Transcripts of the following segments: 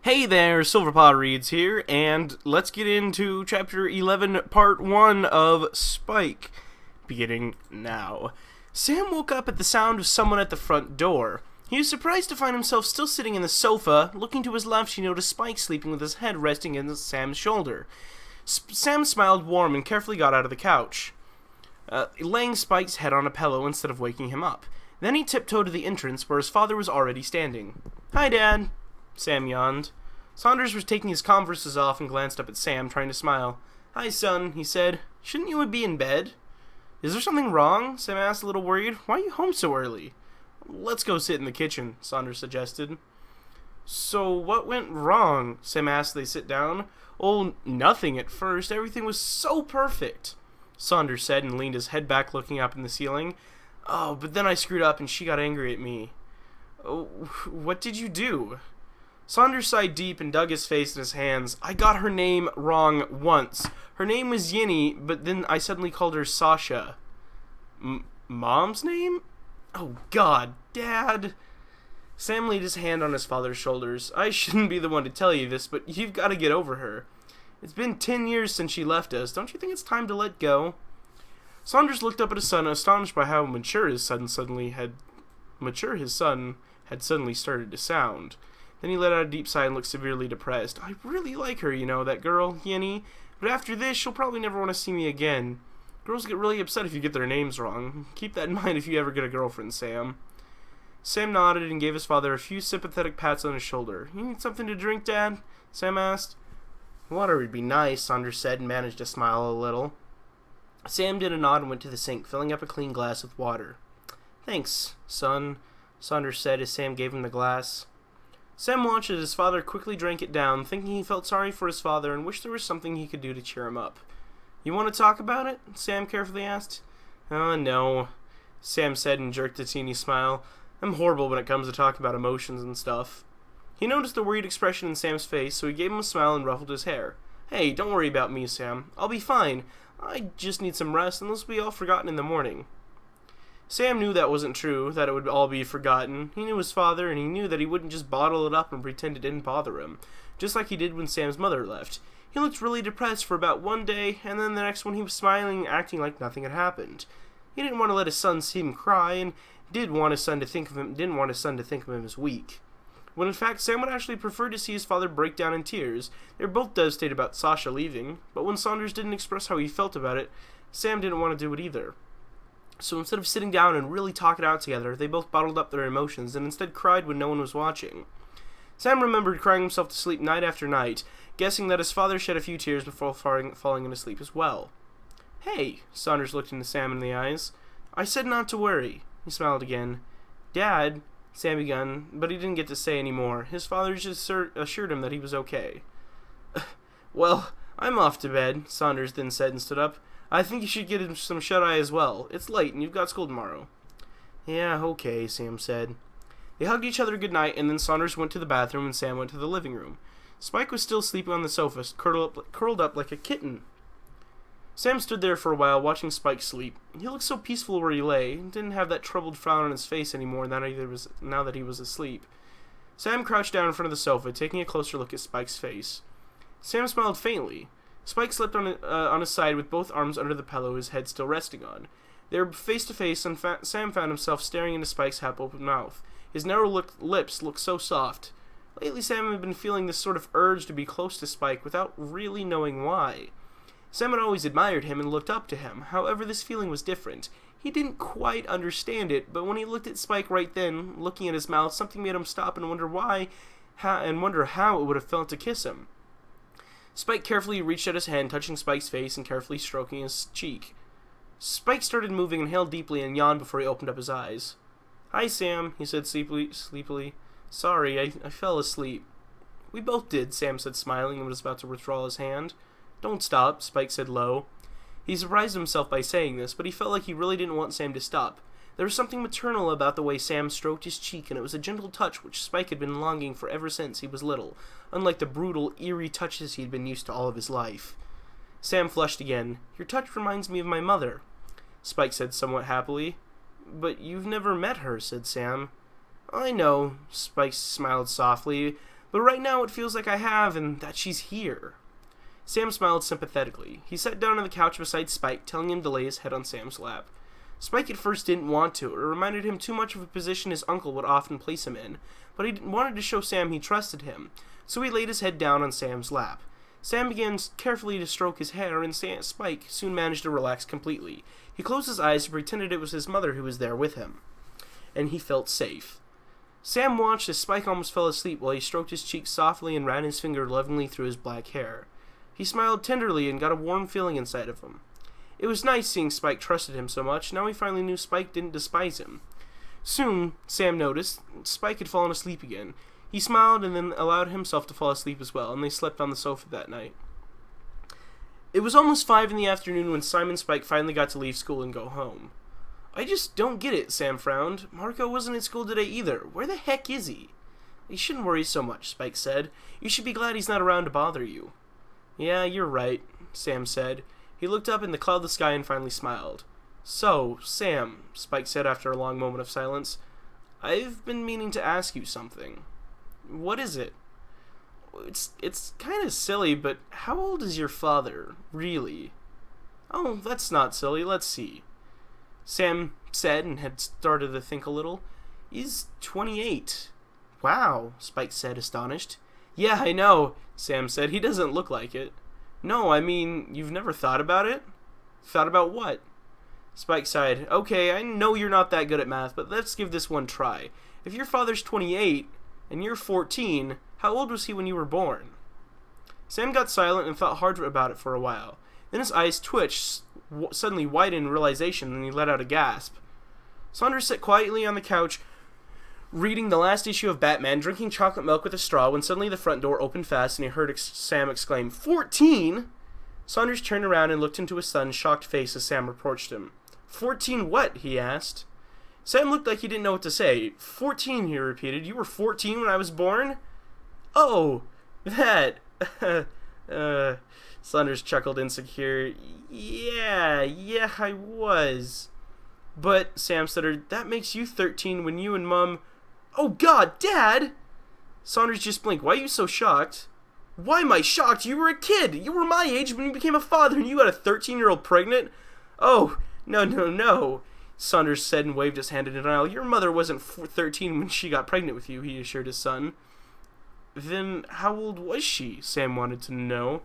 Hey there, Silverpaw Reads here, and let's get into Chapter 11, Part 1 of Spike, beginning now. Sam woke up at the sound of someone at the front door. He was surprised to find himself still sitting in the sofa. Looking to his left, he noticed Spike sleeping with his head resting against Sam's shoulder. Sam smiled warm and carefully got out of the couch, laying Spike's head on a pillow instead of waking him up. Then he tiptoed to the entrance where his father was already standing. "Hi, Dad," Sam yawned. Saunders was taking his Converses off and glanced up at Sam, trying to smile. "Hi, son," he said. "Shouldn't you be in bed?" "Is there something wrong?" Sam asked, a little worried. "Why are you home so early?" "Let's go sit in the kitchen," Saunders suggested. "So what went wrong?" Sam asked as they sit down. "Oh, nothing at first. Everything was so perfect," Saunders said and leaned his head back looking up in the ceiling. "Oh, but then I screwed up and she got angry at me." "Oh, what did you do?" Saunders sighed deep and dug his face in his hands. "I got her name wrong once. Her name was Yinny, but then I suddenly called her Sasha." Mom's name? Oh, God, Dad." Sam laid his hand on his father's shoulders. "I shouldn't be the one to tell you this, but you've got to get over her. It's been 10 years since she left us. Don't you think it's time to let go?" Saunders looked up at his son, astonished by how mature his son had suddenly started to sound. Then he let out a deep sigh and looked severely depressed. "I really like her, you know, that girl, Yinny. But after this, she'll probably never want to see me again. Girls get really upset if you get their names wrong. Keep that in mind if you ever get a girlfriend, Sam." Sam nodded and gave his father a few sympathetic pats on his shoulder. "You need something to drink, Dad?" Sam asked. "Water would be nice," Saunders said and managed to smile a little. Sam did a nod and went to the sink, filling up a clean glass with water. "Thanks, son," Saunders said as Sam gave him the glass. Sam watched as his father quickly drank it down, thinking he felt sorry for his father and wished there was something he could do to cheer him up. "You want to talk about it?" Sam carefully asked. No," Sam said and jerked a teeny smile. "I'm horrible when it comes to talking about emotions and stuff." He noticed the worried expression in Sam's face, so he gave him a smile and ruffled his hair. "Hey, don't worry about me, Sam. I'll be fine. I just need some rest, and this will be all forgotten in the morning." Sam knew that wasn't true, that it would all be forgotten. He knew his father, and he knew that he wouldn't just bottle it up and pretend it didn't bother him, just like he did when Sam's mother left. He looked really depressed for about one day, and then the next one he was smiling and acting like nothing had happened. He didn't want to let his son see him cry, and didn't want his son to think of him as weak. When in fact, Sam would actually prefer to see his father break down in tears. They were both devastated about Sasha leaving, but when Saunders didn't express how he felt about it, Sam didn't want to do it either. So instead of sitting down and really talk it out together, they both bottled up their emotions and instead cried when no one was watching. Sam remembered crying himself to sleep night after night, guessing that his father shed a few tears before falling into sleep as well. "Hey," Saunders looked into Sam in the eyes. "I said not to worry." He smiled again. "Dad," Sam began, but he didn't get to say any more. His father just assured him that he was okay. "Well, I'm off to bed," Saunders then said and stood up. "I think you should get him some shut-eye as well. It's late and you've got school tomorrow." "Yeah, okay," Sam said. They hugged each other goodnight, and then Saunders went to the bathroom and Sam went to the living room. Spike was still sleeping on the sofa, curled up like a kitten. Sam stood there for a while, watching Spike sleep. He looked so peaceful where he lay, and didn't have that troubled frown on his face anymore now that he was asleep. Sam crouched down in front of the sofa, taking a closer look at Spike's face. Sam smiled faintly. Spike slept on his side with both arms under the pillow his head still resting on. They were face to face, and Sam found himself staring into Spike's half-open mouth. His narrow lips looked so soft. Lately, Sam had been feeling this sort of urge to be close to Spike without really knowing why. Sam had always admired him and looked up to him. However, this feeling was different. He didn't quite understand it, but when he looked at Spike right then, looking at his mouth, something made him stop and wonder how it would have felt to kiss him. Spike carefully reached out his hand, touching Spike's face and carefully stroking his cheek. Spike started moving, inhaled deeply, and yawned before he opened up his eyes. "Hi, Sam," he said sleepily. "Sorry, I fell asleep." "We both did," Sam said, smiling, and was about to withdraw his hand. "Don't stop," Spike said low. He surprised himself by saying this, but he felt like he really didn't want Sam to stop. There was something maternal about the way Sam stroked his cheek, and it was a gentle touch which Spike had been longing for ever since he was little, unlike the brutal, eerie touches he had been used to all of his life. Sam flushed again. "Your touch reminds me of my mother," Spike said somewhat happily. "But you've never met her," said Sam. "I know," Spike smiled softly, But right now it feels like I have, and that she's here. Sam smiled sympathetically. He sat down on the couch beside Spike, telling him to lay his head on Sam's lap. Spike at first didn't want to. It reminded him too much of a position his uncle would often place him in, but he wanted to show Sam he trusted him, so he laid his head down on Sam's lap. Sam began carefully to stroke his hair, and Spike soon managed to relax completely. He closed his eyes and pretended it was his mother who was there with him, and he felt safe. Sam watched as Spike almost fell asleep while he stroked his cheek softly and ran his finger lovingly through his black hair. He smiled tenderly and got a warm feeling inside of him. It was nice seeing Spike trusted him so much. Now he finally knew Spike didn't despise him. Soon, Sam noticed, Spike had fallen asleep again. He smiled and then allowed himself to fall asleep as well, and they slept on the sofa that night. It was almost 5 in the afternoon when Simon and Spike finally got to leave school and go home. I just don't get it, Sam frowned. Marco wasn't at school today either. Where the heck is he? You shouldn't worry so much, Spike said. You should be glad he's not around to bother you. Yeah, you're right, Sam said. He looked up in the cloudless sky and finally smiled. So, Sam, Spike said after a long moment of silence, I've been meaning to ask you something. What is it? It's kind of silly, but how old is your father, really? Oh, that's not silly. Let's see. Sam said and had started to think a little. He's 28. Wow, Spike said, astonished. Yeah, I know, Sam said. He doesn't look like it. No, I mean, you've never thought about it? Thought about what? Spike sighed. Okay, I know you're not that good at math, but let's give this one try. If your father's 28 and you're 14, how old was he when you were born? Sam got silent and thought hard about it for a while. Then his eyes twitched, suddenly widened in realization, and he let out a gasp. Saunders sat quietly on the couch, reading the last issue of Batman, drinking chocolate milk with a straw, when suddenly the front door opened fast and he heard Sam exclaim, 14? Saunders turned around and looked into his son's shocked face as Sam approached him. 14 what? He asked. Sam looked like he didn't know what to say. 14, he repeated. You were 14 when I was born? Oh, that. Saunders chuckled insecure. Yeah, I was. But, Sam stuttered, that makes you 13 when you and Mum... Oh God, Dad! Saunders just blinked. Why are you so shocked? Why am I shocked? You were a kid! You were my age when you became a father and you got a 13-year-old pregnant? Oh, no. Saunders said and waved his hand in denial. Your mother wasn't 13 when she got pregnant with you, he assured his son. Then how old was she? Sam wanted to know.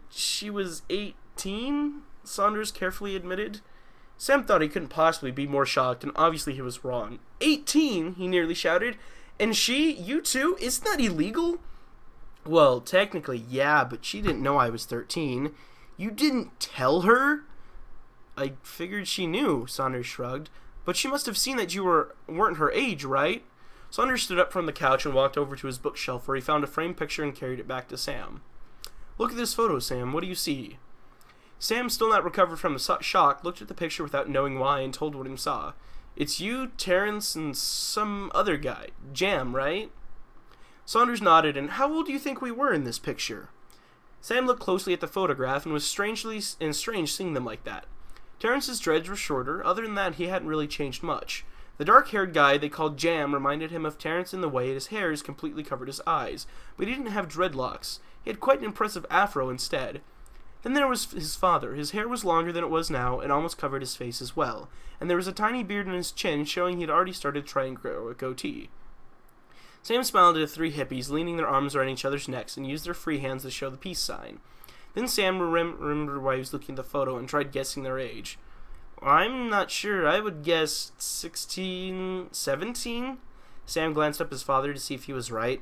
She was 18? Saunders carefully admitted. Sam thought he couldn't possibly be more shocked, and obviously he was wrong. 18? He nearly shouted. And she? You too? Isn't that illegal? Well, technically, yeah, but she didn't know I was 13. You didn't tell her? I figured she knew, Saunders shrugged. But she must have seen that you weren't her age, right? Saunders stood up from the couch and walked over to his bookshelf where he found a framed picture and carried it back to Sam. Look at this photo, Sam. What do you see? Sam, still not recovered from the shock, looked at the picture without knowing why and told what he saw. It's you, Terrence, and some other guy. Jam, right? Saunders nodded. And how old do you think we were in this picture? Sam looked closely at the photograph and was strange seeing them like that. Terrence's dreads were shorter. Other than that, he hadn't really changed much. The dark-haired guy they called Jam reminded him of Terrence in the way his hairs completely covered his eyes, but he didn't have dreadlocks. He had quite an impressive afro instead. Then there was his father. His hair was longer than it was now and almost covered his face as well, and there was a tiny beard on his chin showing he had already started trying to grow a goatee. Sam smiled at the three hippies, leaning their arms around each other's necks, and used their free hands to show the peace sign. Then Sam remembered why he was looking at the photo and tried guessing their age. I'm not sure. I would guess 16, 17? Sam glanced up at his father to see if he was right.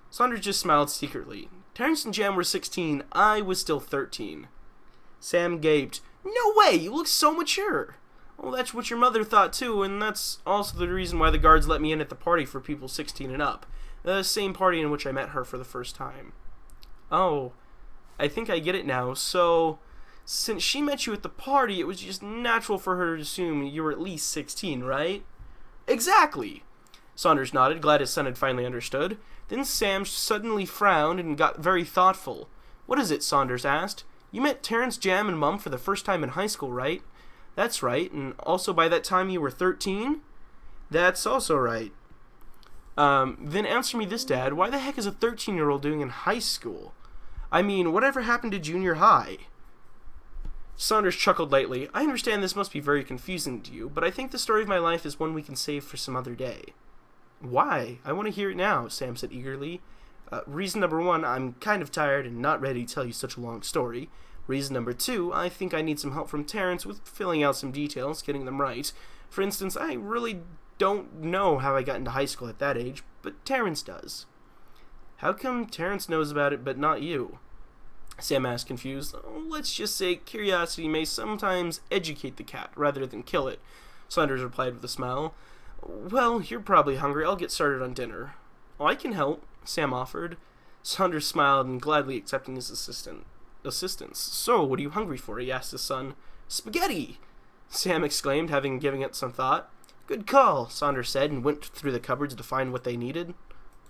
Saunders just smiled secretly. Terrence and Jam were 16. I was still 13. Sam gaped. No way! You look so mature! Well, that's what your mother thought too, and that's also the reason why the guards let me in at the party for people 16 and up. The same party in which I met her for the first time. Oh, I think I get it now. So, since she met you at the party, it was just natural for her to assume you were at least 16, right? Exactly! Saunders nodded, glad his son had finally understood. Then Sam suddenly frowned and got very thoughtful. What is it? Saunders asked. You met Terrence, Jam, and Mum for the first time in high school, right? That's right, and also by that time you were 13? That's also right. Then answer me this, Dad. Why the heck is a 13-year-old doing in high school? I mean, whatever happened to junior high? Saunders chuckled lightly. I understand this must be very confusing to you, but I think the story of my life is one we can save for some other day. Why? I want to hear it now, Sam said eagerly. Reason number 1, I'm kind of tired and not ready to tell you such a long story. Reason number 2, I think I need some help from Terrence with filling out some details, getting them right. For instance, I really don't know how I got into high school at that age, but Terrence does. How come Terrence knows about it but not you? Sam asked, confused. Let's just say curiosity may sometimes educate the cat rather than kill it, Saunders replied with a smile. Well, you're probably hungry. I'll get started on dinner. Oh, I can help, Sam offered. Saunders smiled and gladly accepting his assistance. So, what are you hungry for? He asked his son. Spaghetti! Sam exclaimed, having given it some thought. Good call, Saunders said, and went through the cupboards to find what they needed.